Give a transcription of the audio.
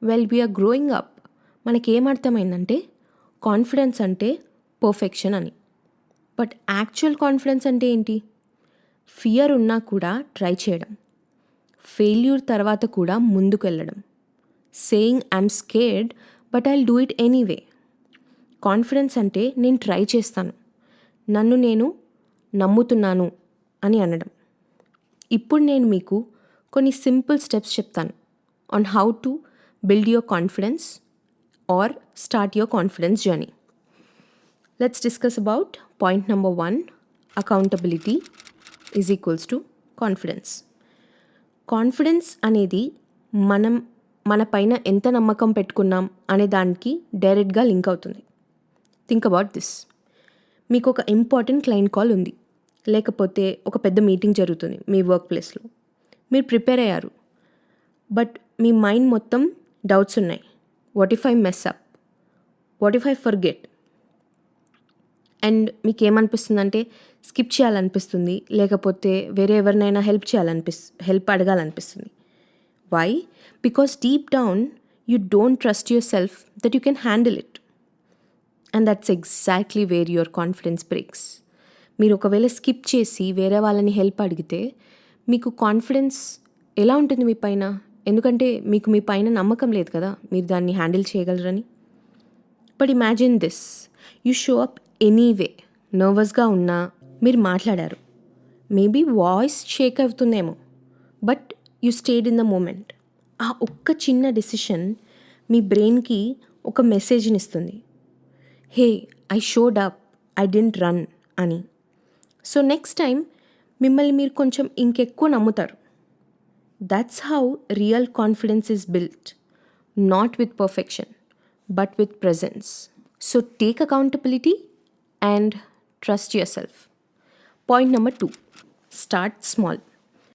Well we're growing up మనకేమర్థమైందంటే confidence అంటే perfection అని. బట్ యాక్చువల్ కాన్ఫిడెన్స్ అంటే ఏంటి? ఫియర్ ఉన్నా కూడా ట్రై చేయడం, ఫెయిల్యూర్ తర్వాత కూడా ముందుకు వెళ్ళడం, saying I'm scared but I'll do it anyway. Confidence అంటే నేను ట్రై చేస్తాను, నన్ను నేను నమ్ముతున్నాను అని అనడం. ఇప్పుడు నేను మీకు కొన్ని సింపుల్ స్టెప్స్ చెప్తాను on how to build your confidence or start your confidence journey. Let's discuss about point number 1. Accountability is equals to confidence. Confidence అనేది మన పైన ఎంత నమ్మకం పెట్టుకున్నాం అనే దానికి డైరెక్ట్గా లింక్ అవుతుంది. Think about this. మీకు ఒక ఇంపార్టెంట్ క్లయింట్ కాల్ ఉంది, లేకపోతే ఒక పెద్ద మీటింగ్ జరుగుతుంది మీ వర్క్ ప్లేస్లో. మీరు ప్రిపేర్ అయ్యారు, బట్ మీ మైండ్ మొత్తం డౌట్స్ ఉన్నాయి. What if I mess up, what if I forget. And మీకు ఏమనిపిస్తుందంటే స్కిప్ చేయాలనిపిస్తుంది, లేకపోతే వేరే ఎవరినైనా హెల్ప్ అడగాలనిపిస్తుంది. Why? Because deep down you don't trust yourself that you can handle it. And that's exactly where your confidence breaks. మీరు ఒకవేళ skip చేసి వేరే వాళ్ళని హెల్ప్ అడిగితే మీకు కాన్ఫిడెన్స్ ఎలా ఉంటుంది మీ పైన? ఎందుకంటే మీకు మీ పైన నమ్మకం లేదు కదా మీరు దాన్ని హ్యాండిల్ చేయగలరని. But imagine this, you show up anyway. నర్వస్గా ఉన్నా మీరు మాట్లాడారు, మేబీ వాయిస్ షేక్ అవుతుందేమో, but you stayed in the moment. ఆ ఒక్క చిన్న డెసిషన్ మీ బ్రెయిన్కి ఒక మెసేజ్ని ఇస్తుంది, hey I showed up, I didn't run అని. సో నెక్స్ట్ టైం మిమ్మల్ని మీరు కొంచెం ఇంకెక్కువ నమ్ముతారు. That's how real confidence is built, not with perfection but with presence. So take accountability and trust yourself. Point number 2, start small.